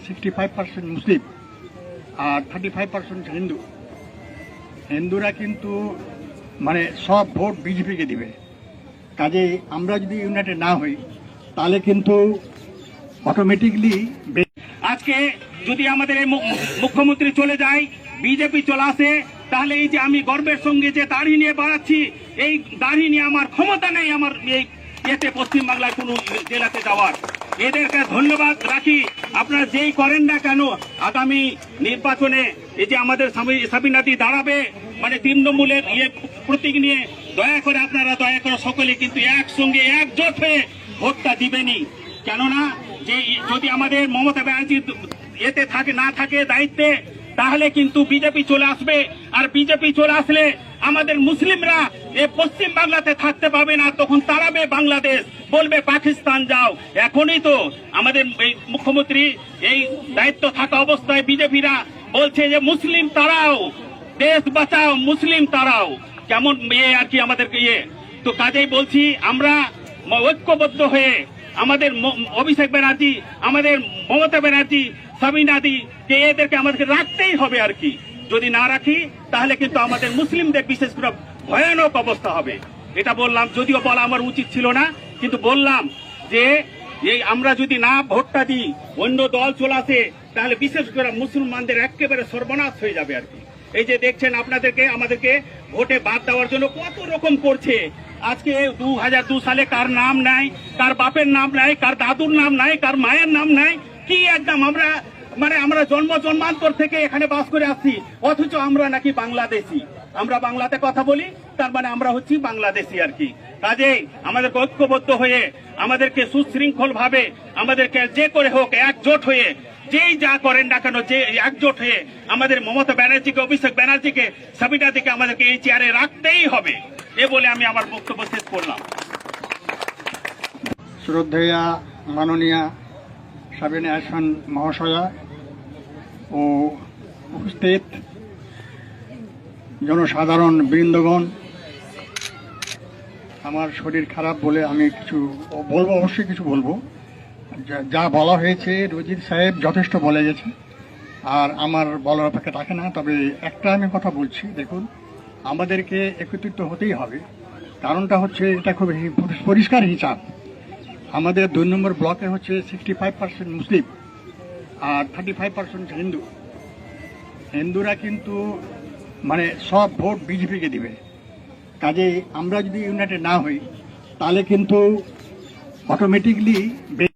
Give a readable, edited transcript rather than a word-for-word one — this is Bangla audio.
65% মুসলিম আর 35% হিন্দু। হিন্দুরা কিন্তু মানে সব ভোট বিজেপিকে দিবে। কাজে আমরা যদি ইউনাইটেড না হই তাহলে কিন্তু অটোমেটিকলি আজকে যদি আমাদের এই মুখ্যমন্ত্রী চলে যায়, বিজেপি চলে আসে, তাহলে এই যে আমি গর্বের সঙ্গে যে দাড়ি নিয়ে বাড়াচ্ছি, এই দাড়ি নিয়ে আমার ক্ষমতা নেই আমার এই এতে পশ্চিমবাংলায় কোনো জেলাতে যাওয়ার। এদেরকে ধন্যবাদ রাখি। আপনারা যেই করেন না কেন, আগামী নির্বাচনে এই যে আমাদের সাবিনাদি দাঁড়াবে, মানে তৃণমূলের প্রতীক নিয়ে, দয়া করে সকলে কিন্তু একসঙ্গে একজোট হয়ে ভোটটা দিবেনই। কেননা যে যদি আমাদের মমতা ব্যানার্জি এতে না থাকে দায়িত্বে, তাহলে কিন্তু বিজেপি চলে আসবে। আর বিজেপি চলে আসলে আমাদের মুসলিমরা এই পশ্চিম বাংলাতে থাকতে পাবে না, তখন তাড়াবে বাংলাদেশ, বলবে পাকিস্তান যাও। এখনই তো আমাদের এই মুখ্যমন্ত্রী এই দায়িত্ব থাকা অবস্থায় বিজেপিরা বলছে যে মুসলিম তাড়াও, দেশ বাঁচাও, মুসলিম তাড়াও, কেমন আর কি আমাদেরকে তো কাজেই বলছি আমরা ঐক্যবদ্ধ হয়ে আমাদের অভিষেক ব্যানার্জি, আমাদের মমতা ব্যানার্জি, সাবিনাদি কে এদেরকে আমাদেরকে রাখতেই হবে আর কি। যদি না রাখি তাহলে কিন্তু আমাদের মুসলিমদের বিশেষ করে ভয়ানক অবস্থা হবে। এটা বললাম, যদিও বলা আমার উচিত ছিল না, কিন্তু বললাম যে এই আমরা যদি না ভোটটা দিই, অন্য দল চলে আসে, তাহলে বিশেষ করে মুসলমানদের একেবারে সর্বনাশ হয়ে যাবে আর কি। এই যে দেখছেন আমাদেরকে ভোটে বাদ দেওয়ার জন্য কত রকম করছে। আজকে 2002 সালে কার নাম নাই, কার বাপের নাম নাই, কার দাদুর নাম নাই, কার মায়ের নাম নাই, কি একদম আমরা জন্মান্তর থেকে এখানে বাস করে আসছি, অথচ আমরা নাকি বাংলাদেশি। আমরা বাংলাতে কথা বলি, তার মানে আমরা হচ্ছি বাংলাদেশি আর কি। কাজেই আমাদের ঐক্যবদ্ধ হয়ে, আমাদেরকে সুশৃঙ্খল ভাবে, আমাদেরকে যে করে হোক একজোট হয়ে, যেই যা করেন না কেন, যে একজোট হয়ে আমাদের মমতা ব্যানার্জিকে, অভিষেক ব্যানার্জিকে, সাবিনাদিকে আমাদেরকে এই চেয়ারে রাখতেই হবে। এ বলে আমি আমার বক্তব্য শেষ করলাম। শ্রদ্ধেয়া মাননীয়া সাবিনা আহসান মহাশয়া ও উপস্থিত জনসাধারণ বৃন্দগণ, আমার শরীর খারাপ বলে আমি কিছু বলবো, অবশ্যই কিছু বলবো। যা বলা হয়েছে রজির সাহেব যথেষ্ট বলে গেছে, আর আমার বলার অপেক্ষা থাকে না। তবে একটা আমি কথা বলছি, দেখুন আমাদেরকে একত্রিত হতেই হবে। কারণটা হচ্ছে এটা খুব পরিষ্কার হিসাব। আমাদের 2 নম্বর ব্লকে হচ্ছে 65% মুসলিম আর 35% হিন্দু। হিন্দুরা কিন্তু মানে সব ভোট বিজেপিকে দিবে। কাজে আমরা যদি ইউনাইটেড না হই তাহলে কিন্তু অটোমেটিকলি